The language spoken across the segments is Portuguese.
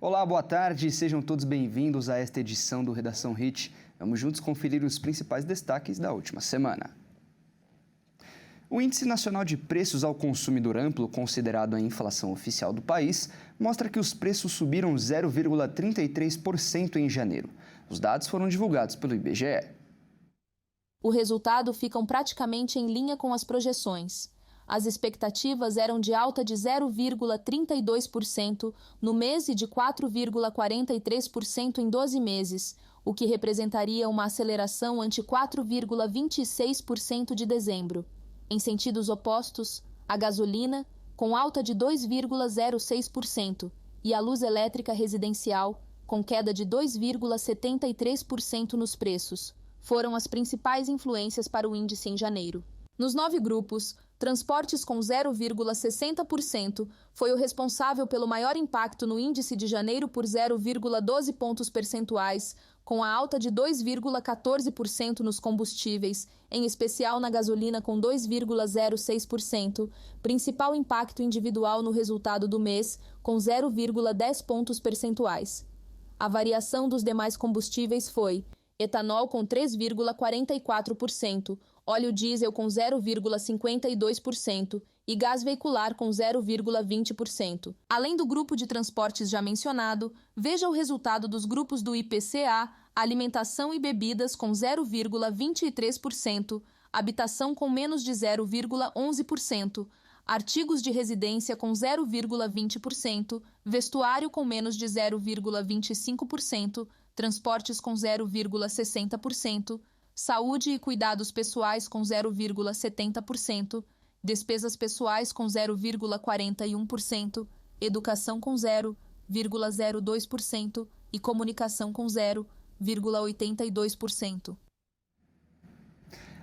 Olá, boa tarde, sejam todos bem-vindos a esta edição do Redação Hit. Vamos juntos conferir os principais destaques da última semana. O Índice Nacional de Preços ao Consumidor Amplo, considerado a inflação oficial do país, mostra que os preços subiram 0,33% em janeiro. Os dados foram divulgados pelo IBGE. O resultado fica praticamente em linha com as projeções. As expectativas eram de alta de 0,32% no mês e de 4,43% em 12 meses, o que representaria uma aceleração ante 4,26% de dezembro. Em sentidos opostos, a gasolina, com alta de 2,06%, e a luz elétrica residencial, com queda de 2,73% nos preços, foram as principais influências para o índice em janeiro. Nos 9 grupos, transportes com 0,60% foi o responsável pelo maior impacto no índice de janeiro por 0,12 pontos percentuais, com a alta de 2,14% nos combustíveis, em especial na gasolina com 2,06%, principal impacto individual no resultado do mês, com 0,10 pontos percentuais. A variação dos demais combustíveis foi etanol com 3,44%, óleo diesel com 0,52% e gás veicular com 0,20%. Além do grupo de transportes já mencionado, veja o resultado dos grupos do IPCA, alimentação e bebidas com 0,23%, habitação com menos de 0,11%, artigos de residência com 0,20%, vestuário com menos de 0,25%, transportes com 0,60%, saúde e cuidados pessoais com 0,70%, despesas pessoais com 0,41%, educação com 0,02% e comunicação com 0,82%.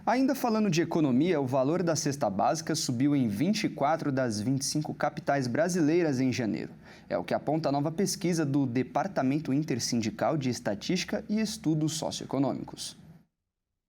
Ainda falando de economia, o valor da cesta básica subiu em 24 das 25 capitais brasileiras em janeiro. É o que aponta a nova pesquisa do Departamento Intersindical de Estatística e Estudos Socioeconômicos.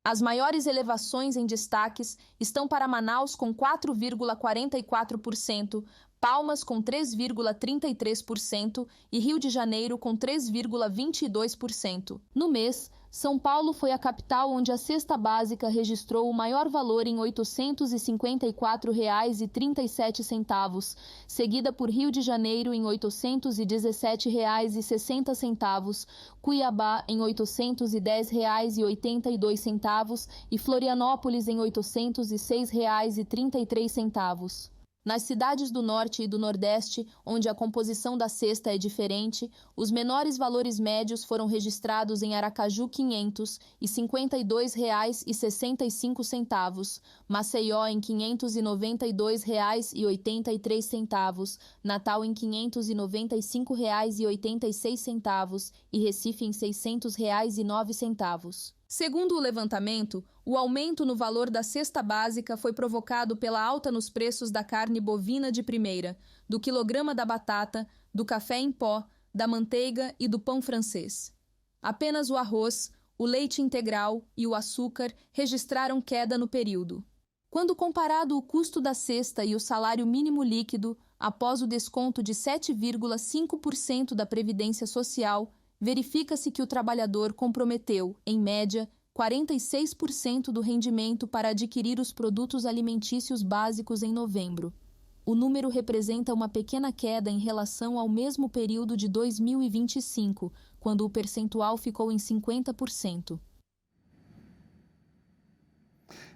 As maiores elevações em destaques estão para Manaus com 4,44%, Palmas com 3,33% e Rio de Janeiro com 3,22%. No mês, São Paulo foi a capital onde a cesta básica registrou o maior valor em R$ 854,37, seguida por Rio de Janeiro em R$ 817,60, Cuiabá em R$ 810,82 e Florianópolis em R$ 806,33. Nas cidades do Norte e do Nordeste, onde a composição da cesta é diferente, os menores valores médios foram registrados em Aracaju, R$ 552,65, Maceió em R$ 592,83, Natal em R$ 595,86 e Recife em R$ 600,09. Segundo o levantamento, o aumento no valor da cesta básica foi provocado pela alta nos preços da carne bovina de primeira, do quilograma da batata, do café em pó, da manteiga e do pão francês. Apenas o arroz, o leite integral e o açúcar registraram queda no período. Quando comparado o custo da cesta e o salário mínimo líquido, após o desconto de 7,5% da Previdência Social, verifica-se que o trabalhador comprometeu, em média, 46% do rendimento para adquirir os produtos alimentícios básicos em novembro. O número representa uma pequena queda em relação ao mesmo período de 2025, quando o percentual ficou em 50%.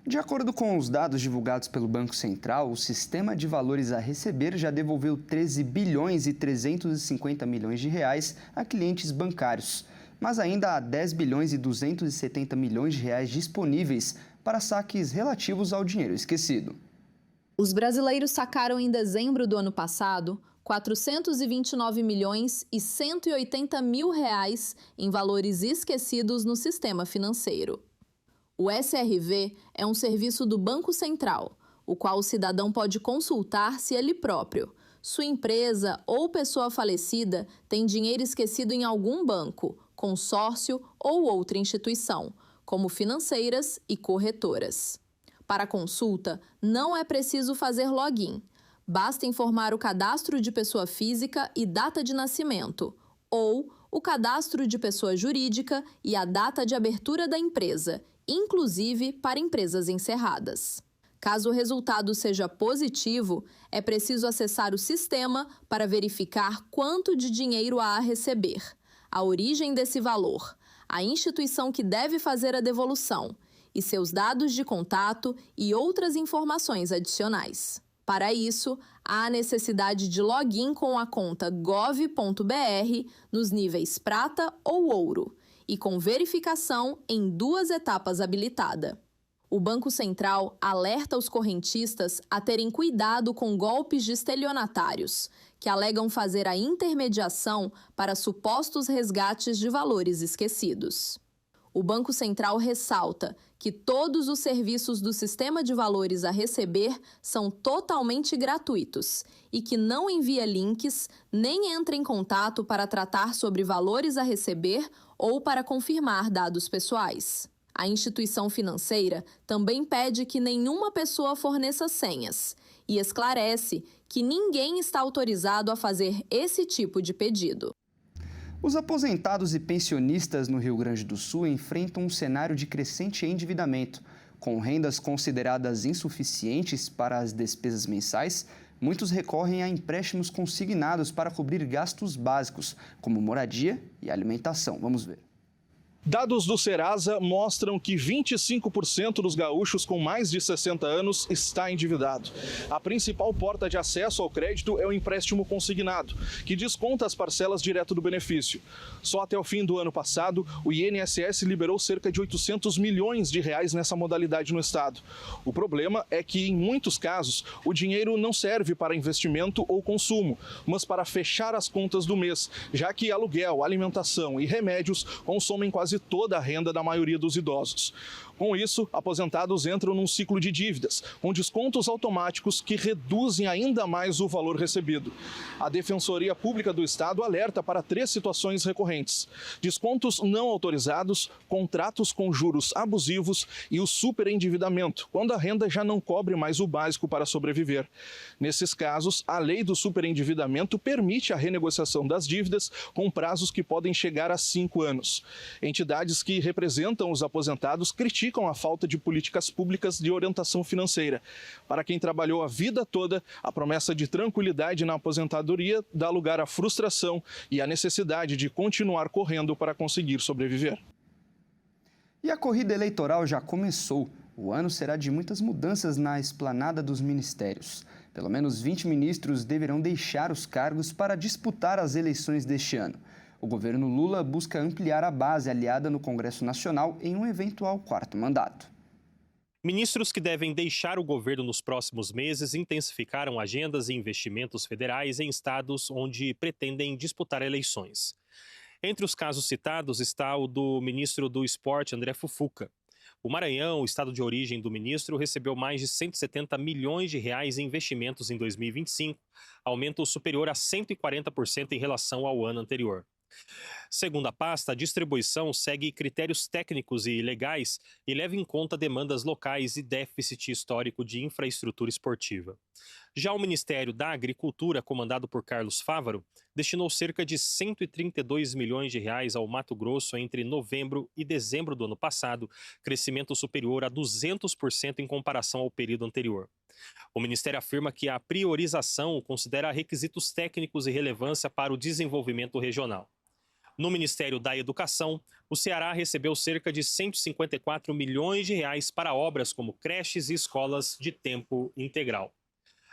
De acordo com os dados divulgados pelo Banco Central, o sistema de valores a receber já devolveu 13 bilhões e 350 milhões de reais a clientes bancários, mas ainda há 10 bilhões e 270 milhões de reais disponíveis para saques relativos ao dinheiro esquecido. Os brasileiros sacaram em dezembro do ano passado 429 milhões e 180 mil reais em valores esquecidos no sistema financeiro. O SRV é um serviço do Banco Central, o qual o cidadão pode consultar se ele próprio, sua empresa ou pessoa falecida tem dinheiro esquecido em algum banco, consórcio ou outra instituição, como financeiras e corretoras. Para consulta, não é preciso fazer login. Basta informar o cadastro de pessoa física e data de nascimento, ou o cadastro de pessoa jurídica e a data de abertura da empresa, inclusive para empresas encerradas. Caso o resultado seja positivo, é preciso acessar o sistema para verificar quanto de dinheiro há a receber, a origem desse valor, a instituição que deve fazer a devolução e seus dados de contato e outras informações adicionais. Para isso, há a necessidade de login com a conta gov.br nos níveis prata ou ouro e com verificação em 2 etapas habilitada. O Banco Central alerta os correntistas a terem cuidado com golpes de estelionatários, que alegam fazer a intermediação para supostos resgates de valores esquecidos. O Banco Central ressalta que todos os serviços do sistema de valores a receber são totalmente gratuitos e que não envia links nem entra em contato para tratar sobre valores a receber ou para confirmar dados pessoais. A instituição financeira também pede que nenhuma pessoa forneça senhas e esclarece que ninguém está autorizado a fazer esse tipo de pedido. Os aposentados e pensionistas no Rio Grande do Sul enfrentam um cenário de crescente endividamento. Com rendas consideradas insuficientes para as despesas mensais, muitos recorrem a empréstimos consignados para cobrir gastos básicos, como moradia e alimentação. Vamos ver. Dados do Serasa mostram que 25% dos gaúchos com mais de 60 anos está endividado. A principal porta de acesso ao crédito é o empréstimo consignado, que desconta as parcelas direto do benefício. Só até o fim do ano passado, o INSS liberou cerca de 800 milhões de reais nessa modalidade no estado. O problema é que, em muitos casos, o dinheiro não serve para investimento ou consumo, mas para fechar as contas do mês, já que aluguel, alimentação e remédios consomem quase toda a renda da maioria dos idosos. Com isso, aposentados entram num ciclo de dívidas, com descontos automáticos que reduzem ainda mais o valor recebido. A Defensoria Pública do Estado alerta para 3 situações recorrentes: descontos não autorizados, contratos com juros abusivos e o superendividamento, quando a renda já não cobre mais o básico para sobreviver. Nesses casos, a lei do superendividamento permite a renegociação das dívidas com prazos que podem chegar a 5 anos. Entidades que representam os aposentados criticam a falta de políticas públicas de orientação financeira. Para quem trabalhou a vida toda, a promessa de tranquilidade na aposentadoria dá lugar à frustração e à necessidade de continuar correndo para conseguir sobreviver. E a corrida eleitoral já começou. O ano será de muitas mudanças na esplanada dos ministérios. Pelo menos 20 ministros deverão deixar os cargos para disputar as eleições deste ano. O governo Lula busca ampliar a base aliada no Congresso Nacional em um eventual 4º mandato. Ministros que devem deixar o governo nos próximos meses intensificaram agendas e investimentos federais em estados onde pretendem disputar eleições. Entre os casos citados está o do ministro do Esporte, André Fufuca. O Maranhão, o estado de origem do ministro, recebeu mais de 170 milhões de reais em investimentos em 2025, aumento superior a 140% em relação ao ano anterior. Segundo a pasta, a distribuição segue critérios técnicos e legais e leva em conta demandas locais e déficit histórico de infraestrutura esportiva. Já o Ministério da Agricultura, comandado por Carlos Fávaro, destinou cerca de 132 milhões de reais ao Mato Grosso entre novembro e dezembro do ano passado, crescimento superior a 200% em comparação ao período anterior. O Ministério afirma que a priorização considera requisitos técnicos e relevância para o desenvolvimento regional. No Ministério da Educação, o Ceará recebeu cerca de 154 milhões de reais para obras como creches e escolas de tempo integral.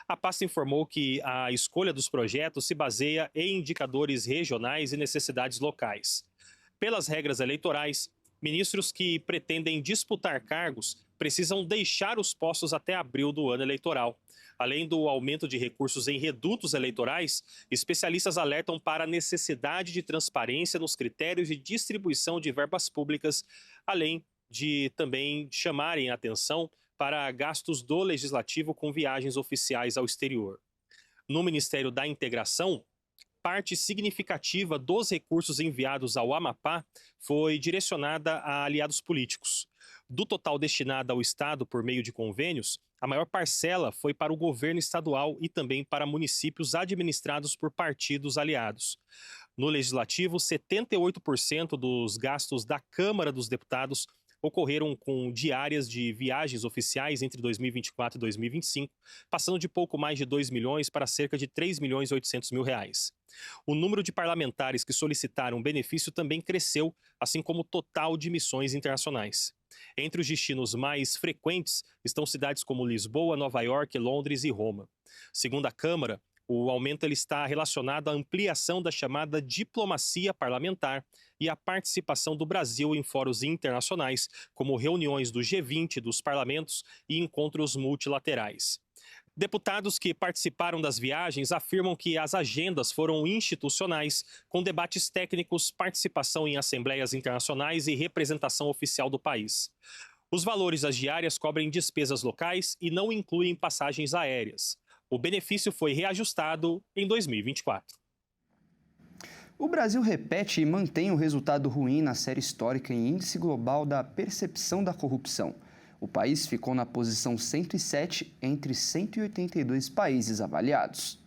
A pasta informou que a escolha dos projetos se baseia em indicadores regionais e necessidades locais. Pelas regras eleitorais, ministros que pretendem disputar cargos precisam deixar os postos até abril do ano eleitoral. Além do aumento de recursos em redutos eleitorais, especialistas alertam para a necessidade de transparência nos critérios de distribuição de verbas públicas, além de também chamarem a atenção para gastos do Legislativo com viagens oficiais ao exterior. No Ministério da Integração, parte significativa dos recursos enviados ao Amapá foi direcionada a aliados políticos. Do total destinado ao Estado por meio de convênios, A maior parcela foi para o governo estadual e também para municípios administrados por partidos aliados. No Legislativo, 78% dos gastos da Câmara dos Deputados ocorreram com diárias de viagens oficiais entre 2024 e 2025, passando de pouco mais de 2 milhões para cerca de 3 milhões e 800 mil reais. O número de parlamentares que solicitaram benefício também cresceu, assim como o total de missões internacionais. Entre os destinos mais frequentes estão cidades como Lisboa, Nova York, Londres e Roma. Segundo a Câmara, o aumento está relacionado à ampliação da chamada diplomacia parlamentar e à participação do Brasil em fóruns internacionais, como reuniões do G20, dos parlamentos e encontros multilaterais. Deputados que participaram das viagens afirmam que as agendas foram institucionais, com debates técnicos, participação em assembleias internacionais e representação oficial do país. Os valores das diárias cobrem despesas locais e não incluem passagens aéreas. O benefício foi reajustado em 2024. O Brasil repete e mantém um resultado ruim na série histórica em Índice Global da Percepção da Corrupção. O país ficou na posição 107 entre 182 países avaliados.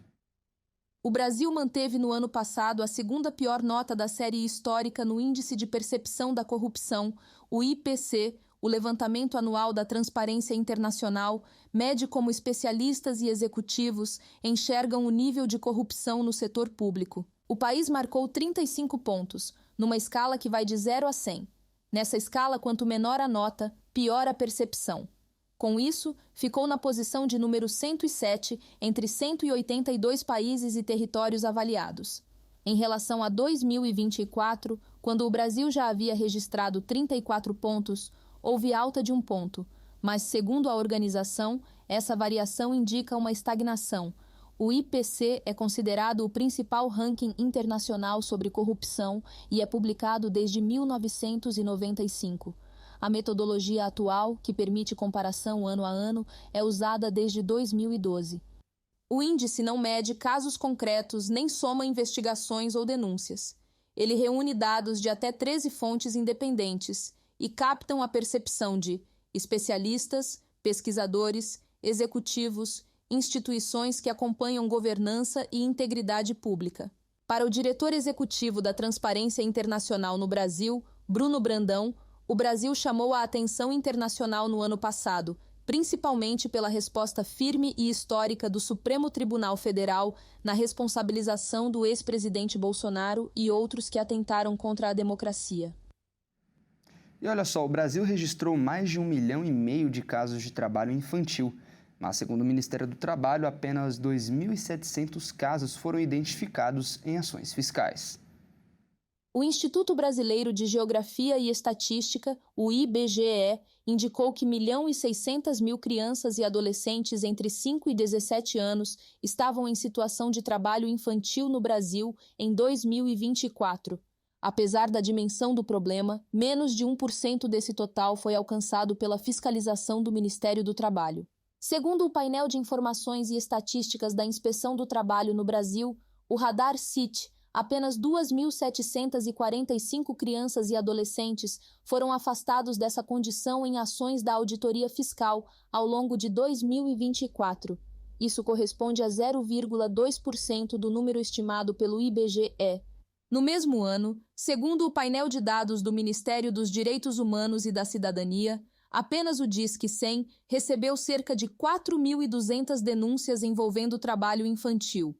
O Brasil manteve no ano passado a segunda pior nota da série histórica no Índice de Percepção da Corrupção, o IPC. O levantamento anual da Transparência Internacional mede como especialistas e executivos enxergam o nível de corrupção no setor público. O país marcou 35 pontos, numa escala que vai de 0 a 100. Nessa escala, quanto menor a nota, pior a percepção. Com isso, ficou na posição de número 107 entre 182 países e territórios avaliados. Em relação a 2024, quando o Brasil já havia registrado 34 pontos, houve alta de 1 ponto, mas, segundo a organização, essa variação indica uma estagnação. O IPC é considerado o principal ranking internacional sobre corrupção e é publicado desde 1995. A metodologia atual, que permite comparação ano a ano, é usada desde 2012. O índice não mede casos concretos nem soma investigações ou denúncias. Ele reúne dados de até 13 fontes independentes e captam a percepção de especialistas, pesquisadores, executivos, instituições que acompanham governança e integridade pública. Para o diretor executivo da Transparência Internacional no Brasil, Bruno Brandão, o Brasil chamou a atenção internacional no ano passado, principalmente pela resposta firme e histórica do Supremo Tribunal Federal na responsabilização do ex-presidente Bolsonaro e outros que atentaram contra a democracia. E olha só, o Brasil registrou mais de 1,5 milhão de casos de trabalho infantil, mas, segundo o Ministério do Trabalho, apenas 2.700 casos foram identificados em ações fiscais. O Instituto Brasileiro de Geografia e Estatística, o IBGE, indicou que 1.600.000 crianças e adolescentes entre 5 e 17 anos estavam em situação de trabalho infantil no Brasil em 2024. Apesar da dimensão do problema, menos de 1% desse total foi alcançado pela fiscalização do Ministério do Trabalho. Segundo o painel de informações e estatísticas da Inspeção do Trabalho no Brasil, o Radar CIT, apenas 2.745 crianças e adolescentes foram afastados dessa condição em ações da auditoria fiscal ao longo de 2024. Isso corresponde a 0,2% do número estimado pelo IBGE. No mesmo ano, segundo o painel de dados do Ministério dos Direitos Humanos e da Cidadania, apenas o Disque 100 recebeu cerca de 4.200 denúncias envolvendo trabalho infantil.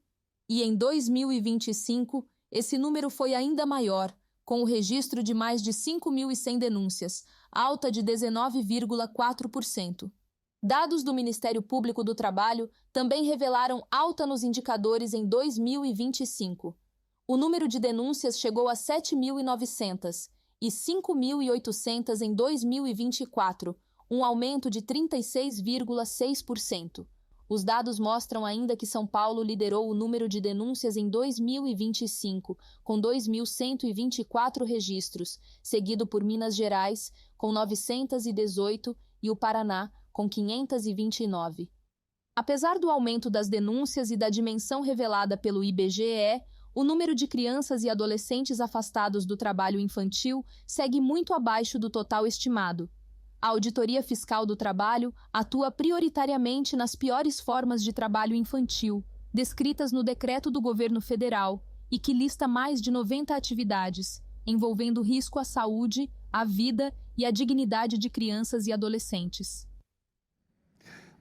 E em 2025, esse número foi ainda maior, com o registro de mais de 5.100 denúncias, alta de 19,4%. Dados do Ministério Público do Trabalho também revelaram alta nos indicadores em 2025. O número de denúncias chegou a 7.900 e 5.800 em 2024, um aumento de 36,6%. Os dados mostram ainda que São Paulo liderou o número de denúncias em 2025, com 2.124 registros, seguido por Minas Gerais, com 918, e o Paraná, com 529. Apesar do aumento das denúncias e da dimensão revelada pelo IBGE, o número de crianças e adolescentes afastados do trabalho infantil segue muito abaixo do total estimado. A Auditoria Fiscal do Trabalho atua prioritariamente nas piores formas de trabalho infantil, descritas no decreto do governo federal, e que lista mais de 90 atividades, envolvendo risco à saúde, à vida e à dignidade de crianças e adolescentes.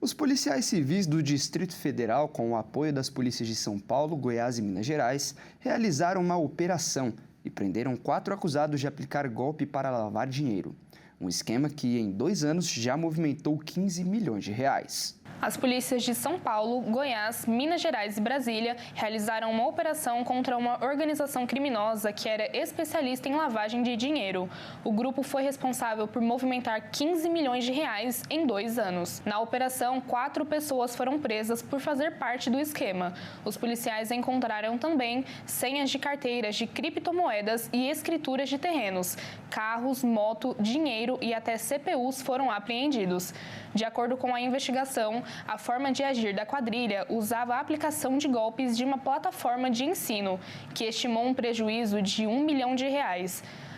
Os policiais civis do Distrito Federal, com o apoio das polícias de São Paulo, Goiás e Minas Gerais, realizaram uma operação e prenderam 4 acusados de aplicar golpe para lavar dinheiro. Um esquema que, em 2 anos, já movimentou 15 milhões de reais. As polícias de São Paulo, Goiás, Minas Gerais e Brasília realizaram uma operação contra uma organização criminosa que era especialista em lavagem de dinheiro. O grupo foi responsável por movimentar 15 milhões de reais em 2 anos. Na operação, 4 pessoas foram presas por fazer parte do esquema. Os policiais encontraram também senhas de carteiras de criptomoedas e escrituras de terrenos. Carros, moto, dinheiro e até CPUs foram apreendidos. De acordo com a investigação, a forma de agir da quadrilha usava a aplicação de golpes de uma plataforma de ensino, que estimou um prejuízo de R$1 milhão.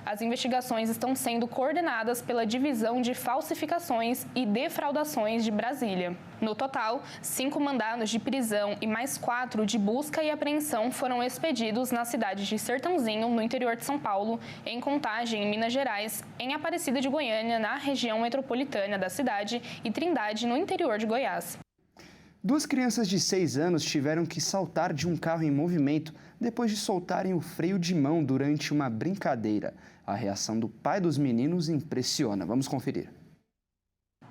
As investigações estão sendo coordenadas pela Divisão de Falsificações e Defraudações de Brasília. No total, 5 mandados de prisão e mais 4 de busca e apreensão foram expedidos na cidade de Sertãozinho, no interior de São Paulo, em Contagem, em Minas Gerais, em Aparecida de Goiânia, na região metropolitana da cidade, e Trindade, no interior de Goiás. 2 crianças de 6 anos tiveram que saltar de um carro em movimento depois de soltarem o freio de mão durante uma brincadeira. A reação do pai dos meninos impressiona. Vamos conferir.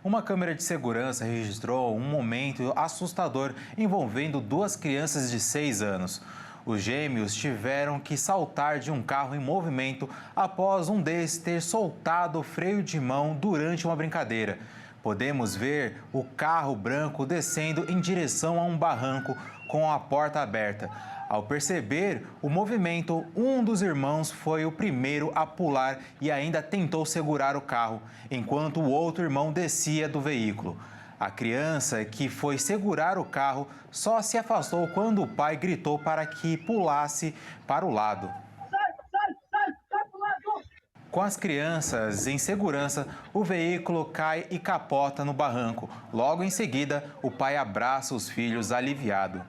Uma câmera de segurança registrou um momento assustador envolvendo 2 crianças de 6 anos. Os gêmeos tiveram que saltar de um carro em movimento após um deles ter soltado o freio de mão durante uma brincadeira. Podemos ver o carro branco descendo em direção a um barranco com a porta aberta. Ao perceber o movimento, um dos irmãos foi o primeiro a pular e ainda tentou segurar o carro, enquanto o outro irmão descia do veículo. A criança que foi segurar o carro só se afastou quando o pai gritou para que pulasse para o lado. Com as crianças em segurança, o veículo cai e capota no barranco. Logo em seguida, o pai abraça os filhos aliviado.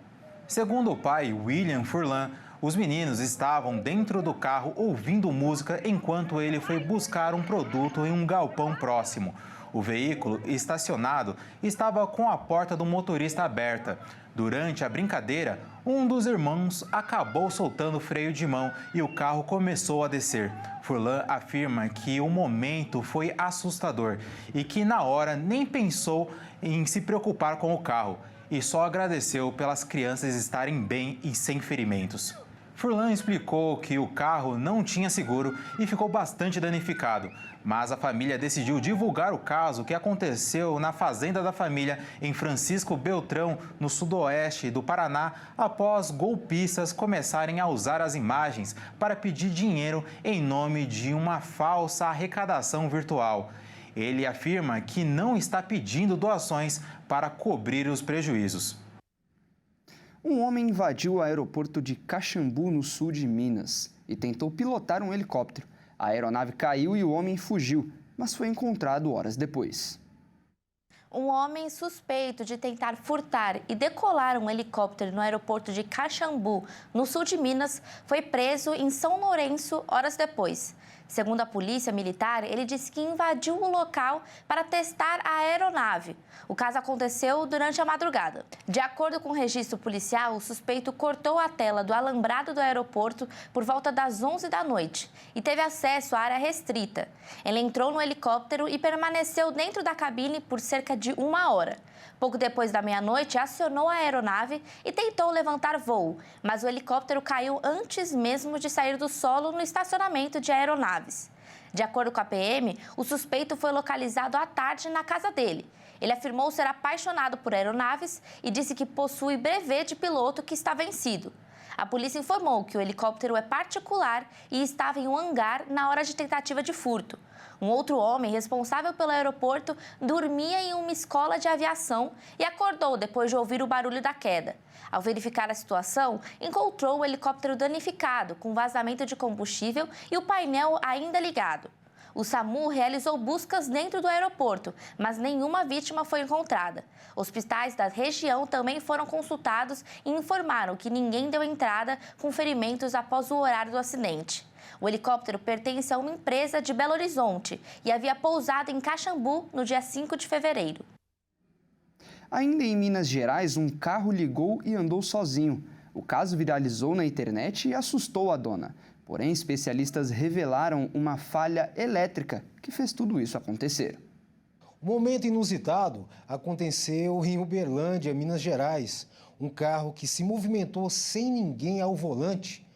Segundo o pai, William Furlan, os meninos estavam dentro do carro ouvindo música enquanto ele foi buscar um produto em um galpão próximo. O veículo estacionado estava com a porta do motorista aberta. Durante a brincadeira, um dos irmãos acabou soltando o freio de mão e o carro começou a descer. Furlan afirma que o momento foi assustador e que na hora nem pensou em se preocupar com o carro e só agradeceu pelas crianças estarem bem e sem ferimentos. Furlan explicou que o carro não tinha seguro e ficou bastante danificado, mas a família decidiu divulgar o caso que aconteceu na fazenda da família em Francisco Beltrão, no sudoeste do Paraná, após golpistas começarem a usar as imagens para pedir dinheiro em nome de uma falsa arrecadação virtual. Ele afirma que não está pedindo doações para cobrir os prejuízos. Um homem invadiu o aeroporto de Caxambu, no sul de Minas, e tentou pilotar um helicóptero. A aeronave caiu e o homem fugiu, mas foi encontrado horas depois. Um homem suspeito de tentar furtar e decolar um helicóptero no aeroporto de Caxambu, no sul de Minas, foi preso em São Lourenço horas depois. Segundo a polícia militar, ele disse que invadiu o local para testar a aeronave. O caso aconteceu durante a madrugada. De acordo com o registro policial, o suspeito cortou a tela do alambrado do aeroporto por volta das 11 da noite e teve acesso à área restrita. Ele entrou no helicóptero e permaneceu dentro da cabine por cerca de 1 hora. Pouco depois da meia-noite, acionou a aeronave e tentou levantar voo, mas o helicóptero caiu antes mesmo de sair do solo no estacionamento de aeronaves. De acordo com a PM, o suspeito foi localizado à tarde na casa dele. Ele afirmou ser apaixonado por aeronaves e disse que possui brevet de piloto que está vencido. A polícia informou que o helicóptero é particular e estava em um hangar na hora de tentativa de furto. Um outro homem responsável pelo aeroporto dormia em uma escola de aviação e acordou depois de ouvir o barulho da queda. Ao verificar a situação, encontrou o helicóptero danificado, com vazamento de combustível e o painel ainda ligado. O SAMU realizou buscas dentro do aeroporto, mas nenhuma vítima foi encontrada. Hospitais da região também foram consultados e informaram que ninguém deu entrada com ferimentos após o horário do acidente. O helicóptero pertence a uma empresa de Belo Horizonte e havia pousado em Caxambu no dia 5 de fevereiro. Ainda em Minas Gerais, um carro ligou e andou sozinho. O caso viralizou na internet e assustou a dona. Porém, especialistas revelaram uma falha elétrica que fez tudo isso acontecer. Um momento inusitado aconteceu em Uberlândia, Minas Gerais. Um carro que se movimentou sem ninguém ao volante.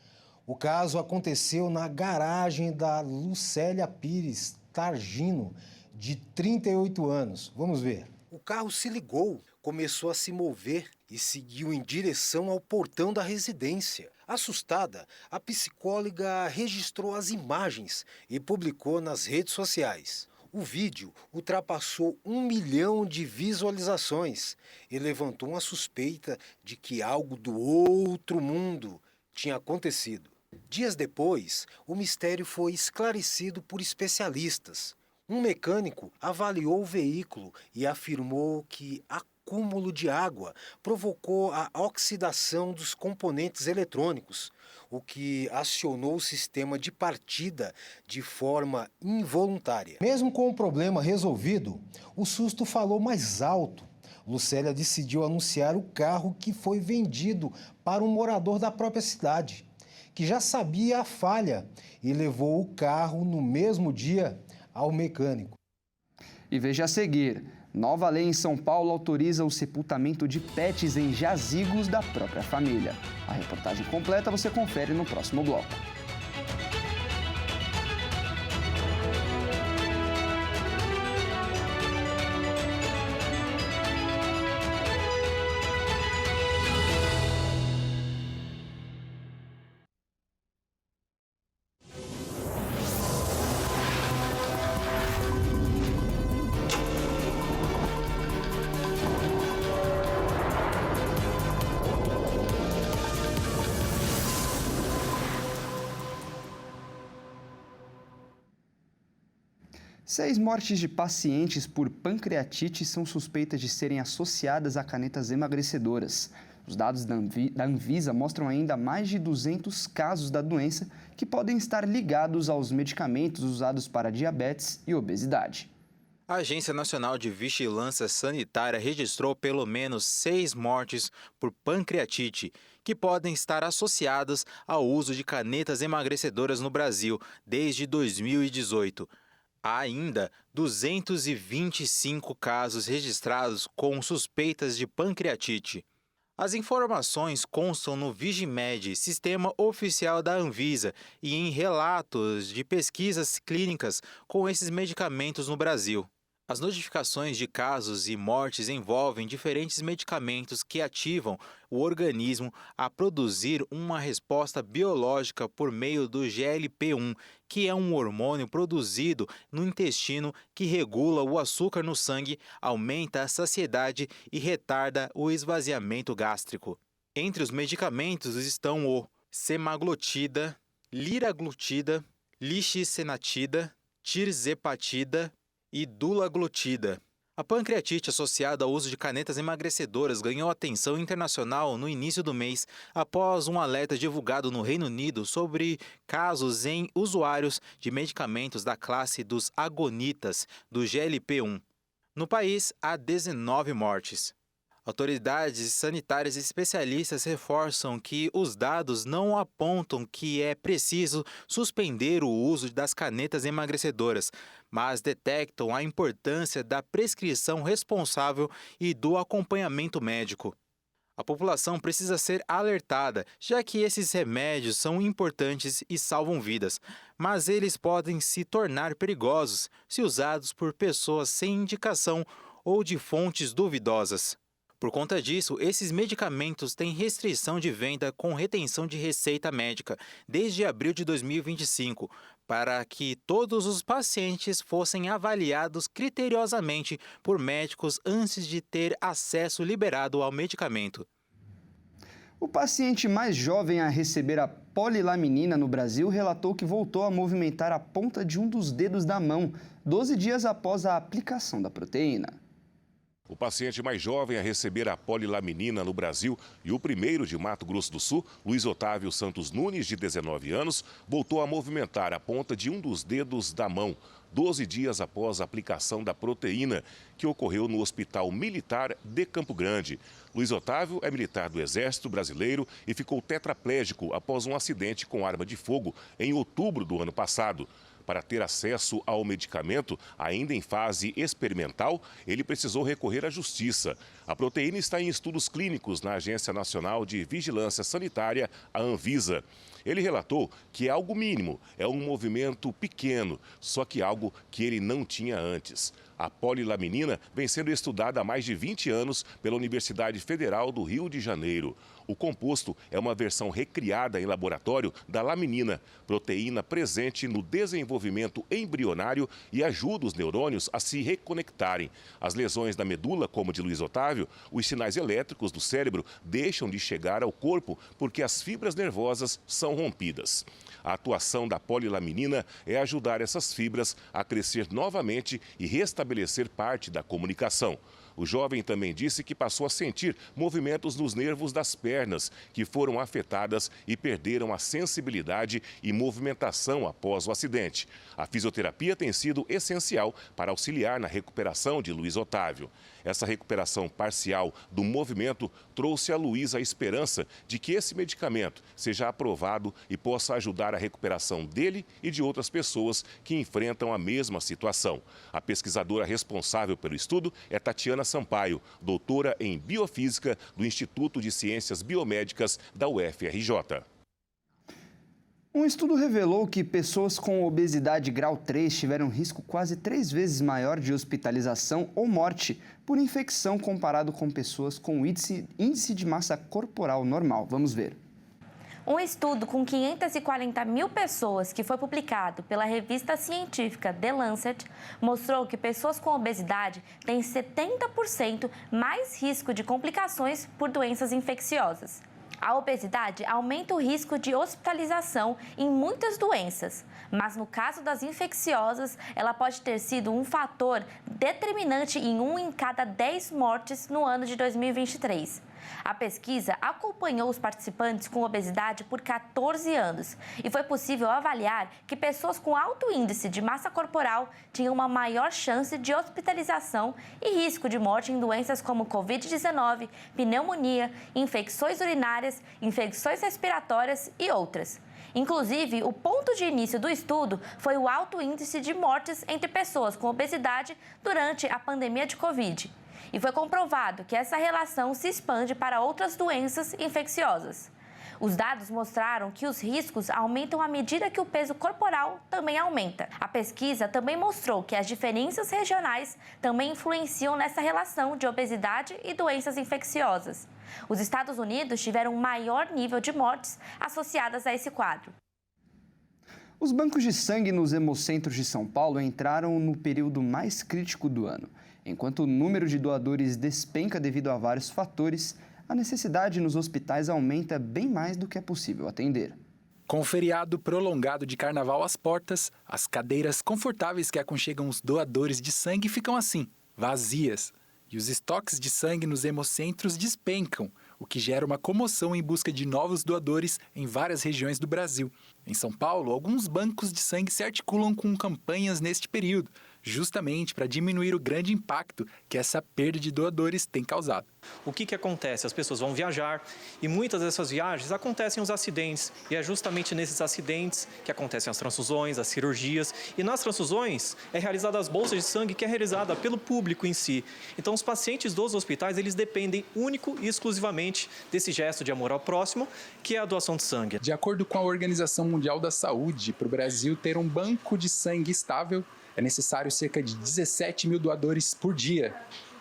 O caso aconteceu na garagem da Lucélia Pires Targino, de 38 anos. Vamos ver. O carro se ligou, começou a se mover e seguiu em direção ao portão da residência. Assustada, a psicóloga registrou as imagens e publicou nas redes sociais. O vídeo ultrapassou 1 milhão de visualizações e levantou uma suspeita de que algo do outro mundo tinha acontecido. Dias depois, o mistério foi esclarecido por especialistas. Um mecânico avaliou o veículo e afirmou que acúmulo de água provocou a oxidação dos componentes eletrônicos, o que acionou o sistema de partida de forma involuntária. Mesmo com o problema resolvido, o susto falou mais alto. Lucélia decidiu anunciar o carro que foi vendido para um morador da própria cidade, que já sabia a falha e levou o carro no mesmo dia ao mecânico. E veja a seguir, nova lei em São Paulo autoriza o sepultamento de pets em jazigos da própria família. A reportagem completa você confere no próximo bloco. Seis mortes de pacientes por pancreatite são suspeitas de serem associadas a canetas emagrecedoras. Os dados da Anvisa mostram ainda mais de 200 casos da doença que podem estar ligados aos medicamentos usados para diabetes e obesidade. A Agência Nacional de Vigilância Sanitária registrou pelo menos 6 mortes por pancreatite, que podem estar associadas ao uso de canetas emagrecedoras no Brasil desde 2018. Há ainda 225 casos registrados com suspeitas de pancreatite. As informações constam no Vigimed, sistema oficial da Anvisa, e em relatos de pesquisas clínicas com esses medicamentos no Brasil. As notificações de casos e mortes envolvem diferentes medicamentos que ativam o organismo a produzir uma resposta biológica por meio do GLP-1, que é um hormônio produzido no intestino que regula o açúcar no sangue, aumenta a saciedade e retarda o esvaziamento gástrico. Entre os medicamentos estão o semaglutida, liraglutida, lixisenatida, tirzepatida e dulaglutida. A pancreatite associada ao uso de canetas emagrecedoras ganhou atenção internacional no início do mês, após um alerta divulgado no Reino Unido sobre casos em usuários de medicamentos da classe dos agonitas do GLP-1. No país, há 19 mortes. Autoridades sanitárias e especialistas reforçam que os dados não apontam que é preciso suspender o uso das canetas emagrecedoras, mas detectam a importância da prescrição responsável e do acompanhamento médico. A população precisa ser alertada, já que esses remédios são importantes e salvam vidas, mas eles podem se tornar perigosos se usados por pessoas sem indicação ou de fontes duvidosas. Por conta disso, esses medicamentos têm restrição de venda com retenção de receita médica desde abril de 2025, para que todos os pacientes fossem avaliados criteriosamente por médicos antes de ter acesso liberado ao medicamento. O paciente mais jovem a receber a polilaminina no Brasil relatou que voltou a movimentar a ponta de um dos dedos da mão, 12 dias após a aplicação da proteína. O paciente mais jovem a receber a polilaminina no Brasil e o primeiro de Mato Grosso do Sul, Luiz Otávio Santos Nunes, de 19 anos, voltou a movimentar a ponta de um dos dedos da mão, 12 dias após a aplicação da proteína, que ocorreu no Hospital Militar de Campo Grande. Luiz Otávio é militar do Exército Brasileiro e ficou tetraplégico após um acidente com arma de fogo em outubro do ano passado. Para ter acesso ao medicamento, ainda em fase experimental, ele precisou recorrer à justiça. A proteína está em estudos clínicos na Agência Nacional de Vigilância Sanitária, a Anvisa. Ele relatou que é algo mínimo, é um movimento pequeno, só que algo que ele não tinha antes. A polilaminina vem sendo estudada há mais de 20 anos pela Universidade Federal do Rio de Janeiro. O composto é uma versão recriada em laboratório da laminina, proteína presente no desenvolvimento embrionário e ajuda os neurônios a se reconectarem. As lesões da medula, como de Luiz Otávio, os sinais elétricos do cérebro deixam de chegar ao corpo porque as fibras nervosas são rompidas. A atuação da polilaminina é ajudar essas fibras a crescer novamente e restabelecer parte da comunicação. O jovem também disse que passou a sentir movimentos nos nervos das pernas, que foram afetadas e perderam a sensibilidade e movimentação após o acidente. A fisioterapia tem sido essencial para auxiliar na recuperação de Luiz Otávio. Essa recuperação parcial do movimento trouxe a Luiz a esperança de que esse medicamento seja aprovado e possa ajudar a recuperação dele e de outras pessoas que enfrentam a mesma situação. A pesquisadora responsável pelo estudo é Tatiana Sampaio, doutora em Biofísica do Instituto de Ciências Biomédicas da UFRJ. Um estudo revelou que pessoas com obesidade grau 3 tiveram risco quase 3 vezes maior de hospitalização ou morte por infecção comparado com pessoas com índice de massa corporal normal. Vamos ver. Um estudo com 540 mil pessoas que foi publicado pela revista científica The Lancet mostrou que pessoas com obesidade têm 70% mais risco de complicações por doenças infecciosas. A obesidade aumenta o risco de hospitalização em muitas doenças, mas no caso das infecciosas, ela pode ter sido um fator determinante em 1 em cada 10 mortes no ano de 2023. A pesquisa acompanhou os participantes com obesidade por 14 anos e foi possível avaliar que pessoas com alto índice de massa corporal tinham uma maior chance de hospitalização e risco de morte em doenças como Covid-19, pneumonia, infecções urinárias, infecções respiratórias e outras. Inclusive, o ponto de início do estudo foi o alto índice de mortes entre pessoas com obesidade durante a pandemia de Covid. E foi comprovado que essa relação se expande para outras doenças infecciosas. Os dados mostraram que os riscos aumentam à medida que o peso corporal também aumenta. A pesquisa também mostrou que as diferenças regionais também influenciam nessa relação de obesidade e doenças infecciosas. Os Estados Unidos tiveram um maior nível de mortes associadas a esse quadro. Os bancos de sangue nos hemocentros de São Paulo entraram no período mais crítico do ano. Enquanto o número de doadores despenca devido a vários fatores, a necessidade nos hospitais aumenta bem mais do que é possível atender. Com o feriado prolongado de carnaval às portas, as cadeiras confortáveis que aconchegam os doadores de sangue ficam assim, vazias. E os estoques de sangue nos hemocentros despencam, o que gera uma comoção em busca de novos doadores em várias regiões do Brasil. Em São Paulo, alguns bancos de sangue se articulam com campanhas neste período, justamente para diminuir o grande impacto que essa perda de doadores tem causado. O que acontece? As pessoas vão viajar e muitas dessas viagens acontecem os acidentes. E é justamente nesses acidentes que acontecem as transfusões, as cirurgias. E nas transfusões é realizada as bolsas de sangue, que é realizada pelo público em si. Então os pacientes dos hospitais, eles dependem único e exclusivamente desse gesto de amor ao próximo, que é a doação de sangue. De acordo com a Organização Mundial da Saúde, para o Brasil ter um banco de sangue estável, é necessário cerca de 17 mil doadores por dia.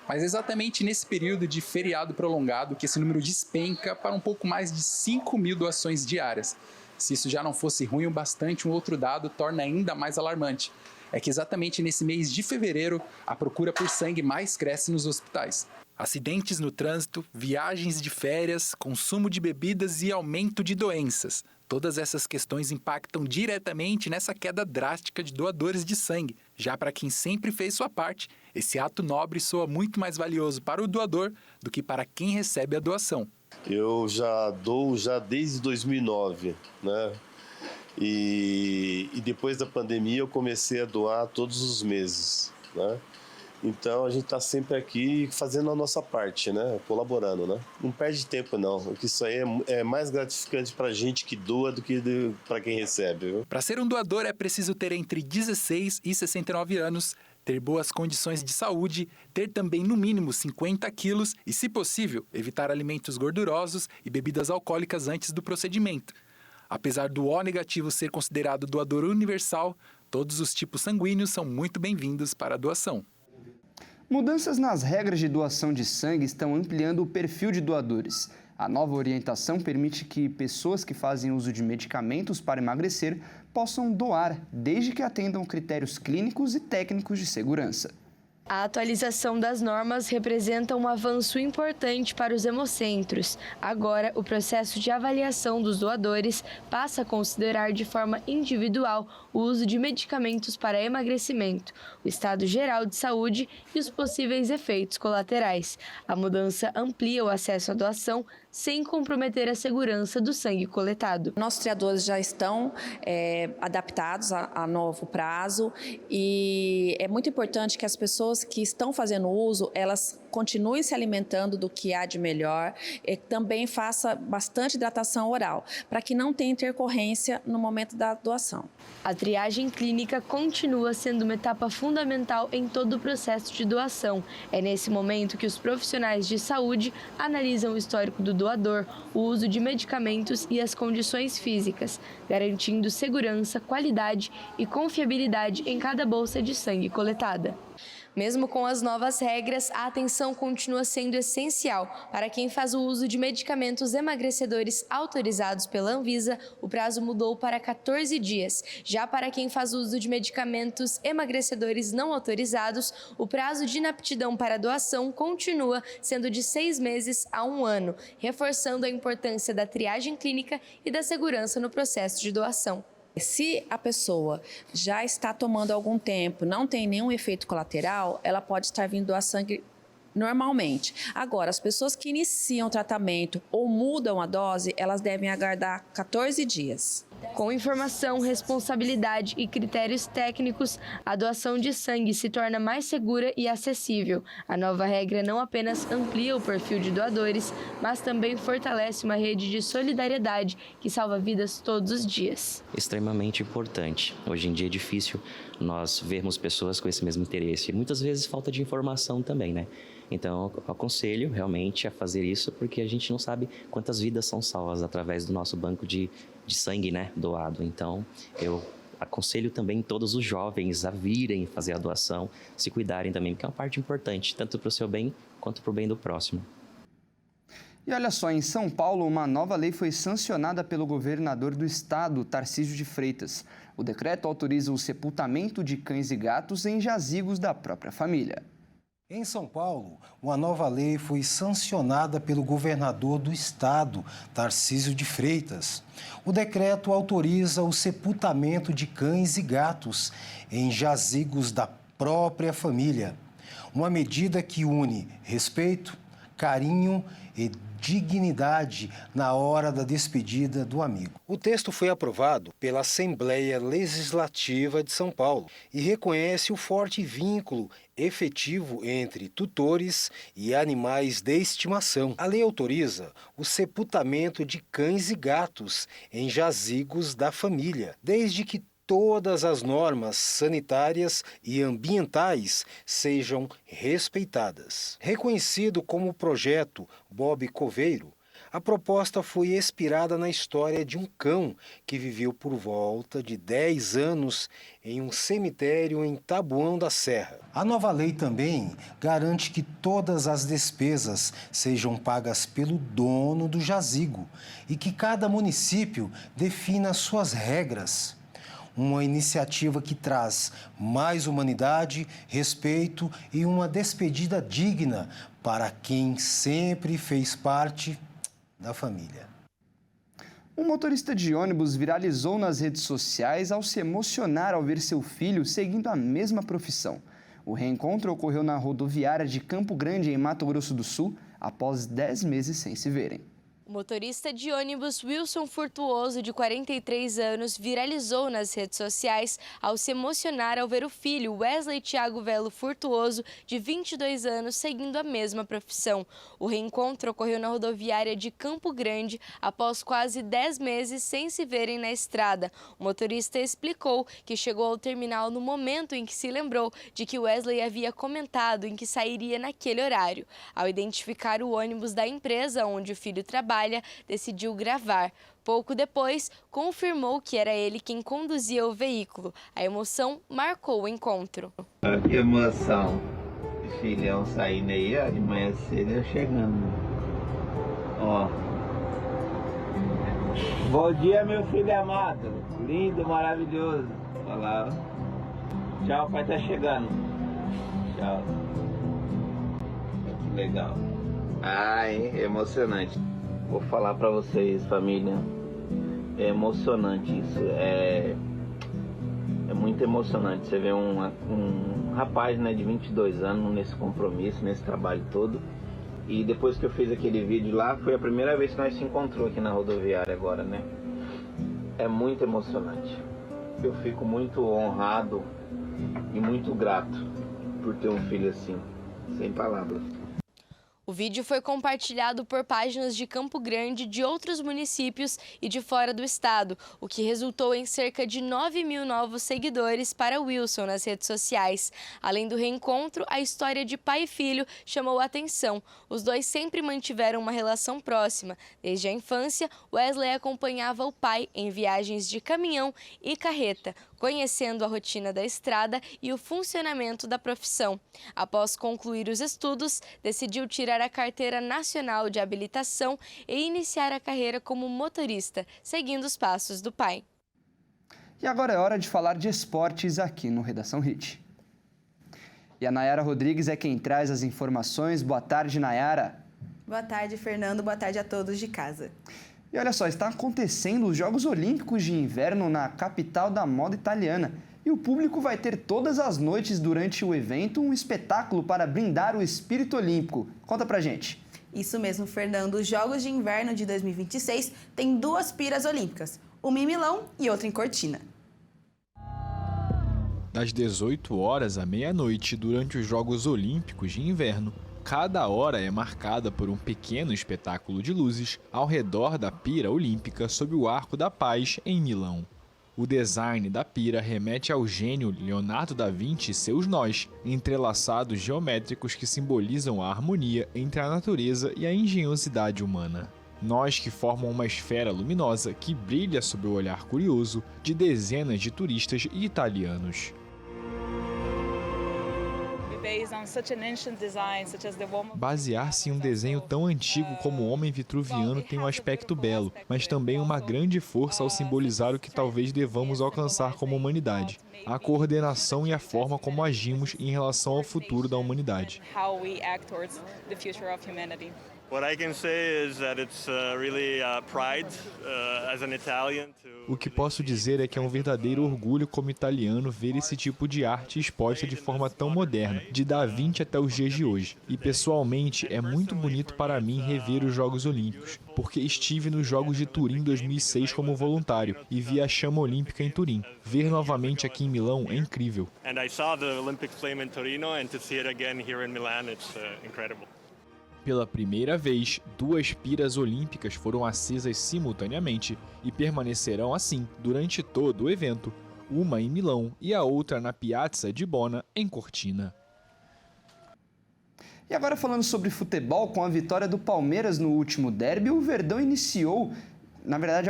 Mas é exatamente nesse período de feriado prolongado que esse número despenca para um pouco mais de 5 mil doações diárias. Se isso já não fosse ruim o bastante, um outro dado torna ainda mais alarmante. É que exatamente nesse mês de fevereiro, a procura por sangue mais cresce nos hospitais. Acidentes no trânsito, viagens de férias, consumo de bebidas e aumento de doenças. Todas essas questões impactam diretamente nessa queda drástica de doadores de sangue. Já para quem sempre fez sua parte, esse ato nobre soa muito mais valioso para o doador do que para quem recebe a doação. Eu já dou desde 2009, né? E depois da pandemia eu comecei a doar todos os meses, né? Então a gente está sempre aqui fazendo a nossa parte, né? Colaborando, né? Não perde tempo não, porque isso aí é mais gratificante para a gente que doa do que para quem recebe. Para ser um doador é preciso ter entre 16 e 69 anos, ter boas condições de saúde, ter também no mínimo 50 quilos e, se possível, evitar alimentos gordurosos e bebidas alcoólicas antes do procedimento. Apesar do O negativo ser considerado doador universal, todos os tipos sanguíneos são muito bem-vindos para a doação. Mudanças nas regras de doação de sangue estão ampliando o perfil de doadores. A nova orientação permite que pessoas que fazem uso de medicamentos para emagrecer possam doar, desde que atendam critérios clínicos e técnicos de segurança. A atualização das normas representa um avanço importante para os hemocentros. Agora, o processo de avaliação dos doadores passa a considerar de forma individual o uso de medicamentos para emagrecimento, o estado geral de saúde e os possíveis efeitos colaterais. A mudança amplia o acesso à doação sem comprometer a segurança do sangue coletado. Nossos triadores já estão adaptados a novo prazo e é muito importante que as pessoas que estão fazendo uso, elas continuem se alimentando do que há de melhor e também faça bastante hidratação oral, para que não tenha intercorrência no momento da doação. A triagem clínica continua sendo uma etapa fundamental em todo o processo de doação. É nesse momento que os profissionais de saúde analisam o histórico do doador, o uso de medicamentos e as condições físicas, garantindo segurança, qualidade e confiabilidade em cada bolsa de sangue coletada. Mesmo com as novas regras, a atenção continua sendo essencial. Para quem faz o uso de medicamentos emagrecedores autorizados pela Anvisa, o prazo mudou para 14 dias. Já para quem faz uso de medicamentos emagrecedores não autorizados, o prazo de inaptidão para doação continua sendo de 6 meses a 1 ano, reforçando a importância da triagem clínica e da segurança no processo de doação. Se a pessoa já está tomando algum tempo, não tem nenhum efeito colateral, ela pode estar vindo doar sangue normalmente. Agora, as pessoas que iniciam o tratamento ou mudam a dose, elas devem aguardar 14 dias. Com informação, responsabilidade e critérios técnicos, a doação de sangue se torna mais segura e acessível. A nova regra não apenas amplia o perfil de doadores, mas também fortalece uma rede de solidariedade que salva vidas todos os dias. Extremamente importante. Hoje em dia é difícil nós vermos pessoas com esse mesmo interesse. Muitas vezes falta de informação também, né? Então, eu aconselho realmente a fazer isso, porque a gente não sabe quantas vidas são salvas através do nosso banco de sangue, né, doado. Então, eu aconselho também todos os jovens a virem fazer a doação, se cuidarem também, porque é uma parte importante, tanto para o seu bem quanto para o bem do próximo. E olha só, em São Paulo, uma nova lei foi sancionada pelo governador do estado, Tarcísio de Freitas. O decreto autoriza o sepultamento de cães e gatos em jazigos da própria família. Em São Paulo, uma nova lei foi sancionada pelo governador do estado, Tarcísio de Freitas. O decreto autoriza o sepultamento de cães e gatos em jazigos da própria família. Uma medida que une respeito, carinho e dignidade na hora da despedida do amigo. O texto foi aprovado pela Assembleia Legislativa de São Paulo e reconhece o forte vínculo efetivo entre tutores e animais de estimação. A lei autoriza o sepultamento de cães e gatos em jazigos da família, desde que todas as normas sanitárias e ambientais sejam respeitadas. Reconhecido como projeto Bob Coveiro, a proposta foi inspirada na história de um cão que viveu por volta de 10 anos em um cemitério em Taboão da Serra. A nova lei também garante que todas as despesas sejam pagas pelo dono do jazigo e que cada município defina suas regras. uma iniciativa que traz mais humanidade, respeito e uma despedida digna para quem sempre fez parte da família. Um motorista de ônibus viralizou nas redes sociais ao se emocionar ao ver seu filho seguindo a mesma profissão. O reencontro ocorreu na rodoviária de Campo Grande, em Mato Grosso do Sul, após 10 meses sem se verem. O motorista de ônibus Wilson Furtuoso, de 43 anos, viralizou nas redes sociais ao se emocionar ao ver o filho, Wesley Thiago Velo Furtuoso, de 22 anos, seguindo a mesma profissão. O reencontro ocorreu na rodoviária de Campo Grande após quase 10 meses sem se verem na estrada. O motorista explicou que chegou ao terminal no momento em que se lembrou de que Wesley havia comentado em que sairia naquele horário. Ao identificar o ônibus da empresa onde o filho trabalha, decidiu gravar. Pouco depois, confirmou que era ele quem conduzia o veículo. A emoção marcou o encontro. Que emoção. O filhão saindo aí, ó, de manhã cedo eu chegando. Ó. Bom dia, meu filho amado. Lindo, maravilhoso. Olha lá, ó. Tchau, pai tá chegando. Tchau. Que legal. Ai, emocionante. Vou falar pra vocês, família, é emocionante isso, é muito emocionante. Você vê um rapaz, né, de 22 anos nesse compromisso, nesse trabalho todo, e depois que eu fiz aquele vídeo lá, foi a primeira vez que nós se encontrou aqui na rodoviária agora, né? É muito emocionante. Eu fico muito honrado e muito grato por ter um filho assim, sem palavras. O vídeo foi compartilhado por páginas de Campo Grande, de outros municípios e de fora do estado, o que resultou em cerca de 9 mil novos seguidores para Wilson nas redes sociais. Além do reencontro, a história de pai e filho chamou a atenção. Os dois sempre mantiveram uma relação próxima. Desde a infância, Wesley acompanhava o pai em viagens de caminhão e carreta, conhecendo a rotina da estrada e o funcionamento da profissão. Após concluir os estudos, decidiu tirar a Carteira Nacional de Habilitação e iniciar a carreira como motorista, seguindo os passos do pai. E agora é hora de falar de esportes aqui no Redação Hit. E a Nayara Rodrigues é quem traz as informações. Boa tarde, Nayara. Boa tarde, Fernando. Boa tarde a todos de casa. E olha só, está acontecendo os Jogos Olímpicos de Inverno na capital da moda italiana. E o público vai ter todas as noites durante o evento um espetáculo para brindar o espírito olímpico. Conta pra gente. Isso mesmo, Fernando. Os Jogos de Inverno de 2026 têm 2 piras olímpicas, uma em Milão e outra em Cortina. Das 18 horas à meia-noite, durante os Jogos Olímpicos de Inverno, cada hora é marcada por um pequeno espetáculo de luzes ao redor da pira olímpica sob o Arco da Paz, em Milão. O design da pira remete ao gênio Leonardo da Vinci e seus nós, entrelaçados geométricos que simbolizam a harmonia entre a natureza e a engenhosidade humana. Nós que formam uma esfera luminosa que brilha sob o olhar curioso de dezenas de turistas e italianos. Basear-se em um desenho tão antigo como o Homem Vitruviano tem um aspecto belo, mas também uma grande força ao simbolizar o que talvez devamos alcançar como humanidade: a coordenação e a forma como agimos em relação ao futuro da humanidade. O que posso dizer é que é um verdadeiro orgulho como italiano ver esse tipo de arte exposta de forma tão moderna, de Da Vinci até os dias de hoje. E pessoalmente é muito bonito para mim rever os Jogos Olímpicos, porque estive nos Jogos de Turim 2006 como voluntário e vi a chama olímpica em Turim. Ver novamente aqui em Milão é incrível. Pela primeira vez, 2 piras olímpicas foram acesas simultaneamente e permanecerão assim durante todo o evento, uma em Milão e a outra na Piazza di Bona, em Cortina. E agora falando sobre futebol, com a vitória do Palmeiras no último derby, o Verdão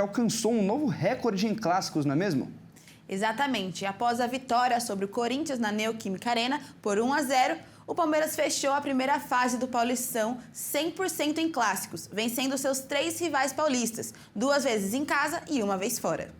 alcançou um novo recorde em clássicos, não é mesmo? Exatamente. Após a vitória sobre o Corinthians na Neoquímica Arena por 1-0, o Palmeiras fechou a primeira fase do Paulistão 100% em clássicos, vencendo seus 3 rivais paulistas, 2 vezes em casa e 1 vez fora.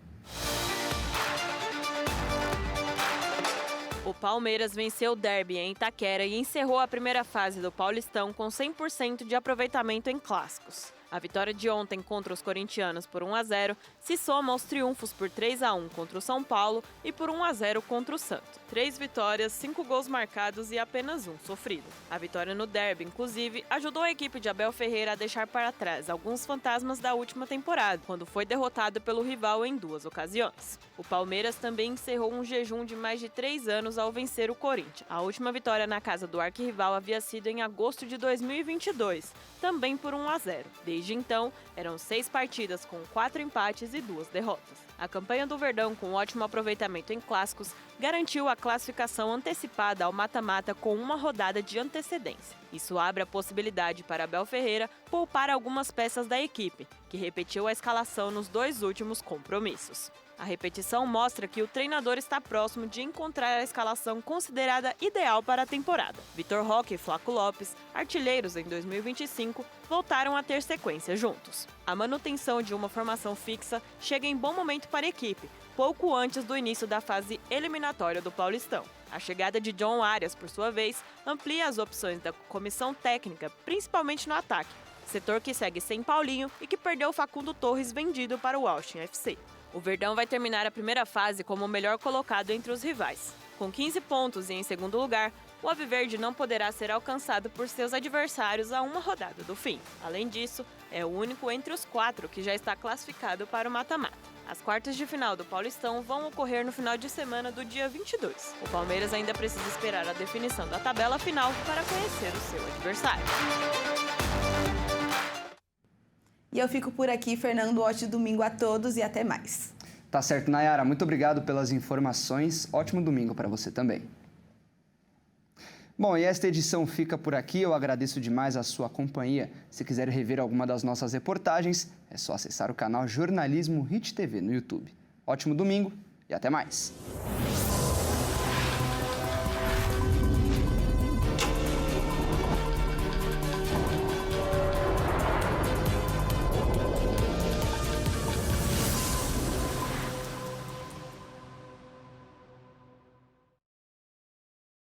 O Palmeiras venceu o derby em Itaquera e encerrou a primeira fase do Paulistão com 100% de aproveitamento em clássicos. A vitória de ontem contra os corintianos por 1-0 se soma aos triunfos por 3-1 contra o São Paulo e por 1-0 contra o Santos. 3 vitórias, 5 gols marcados e apenas 1 sofrido. A vitória no derby, inclusive, ajudou a equipe de Abel Ferreira a deixar para trás alguns fantasmas da última temporada, quando foi derrotado pelo rival em 2 ocasiões. O Palmeiras também encerrou um jejum de mais de 3 anos ao vencer o Corinthians. A última vitória na casa do arquirrival havia sido em agosto de 2022, também por 1-0. Desde então, eram 6 partidas com 4 empates e 2 derrotas. A campanha do Verdão, com ótimo aproveitamento em clássicos, garantiu a classificação antecipada ao mata-mata com uma rodada de antecedência. Isso abre a possibilidade para Abel Ferreira poupar algumas peças da equipe, que repetiu a escalação nos 2 últimos compromissos. A repetição mostra que o treinador está próximo de encontrar a escalação considerada ideal para a temporada. Vitor Roque e Flaco Lopes, artilheiros em 2025, voltaram a ter sequência juntos. A manutenção de uma formação fixa chega em bom momento para a equipe, pouco antes do início da fase eliminatória do Paulistão. A chegada de John Arias, por sua vez, amplia as opções da comissão técnica, principalmente no ataque, setor que segue sem Paulinho e que perdeu Facundo Torres vendido para o Austin FC. O Verdão vai terminar a primeira fase como o melhor colocado entre os rivais. Com 15 pontos e em segundo lugar, o Alviverde não poderá ser alcançado por seus adversários a uma rodada do fim. Além disso, é o único entre os 4 que já está classificado para o mata-mata. As quartas de final do Paulistão vão ocorrer no final de semana do dia 22. O Palmeiras ainda precisa esperar a definição da tabela final para conhecer o seu adversário. E eu fico por aqui, Fernando. Ótimo domingo a todos e até mais. Tá certo, Nayara. Muito obrigado pelas informações. Ótimo domingo para você também. Bom, e esta edição fica por aqui. Eu agradeço demais a sua companhia. Se quiser rever alguma das nossas reportagens, é só acessar o canal Jornalismo Hit TV no YouTube. Ótimo domingo e até mais.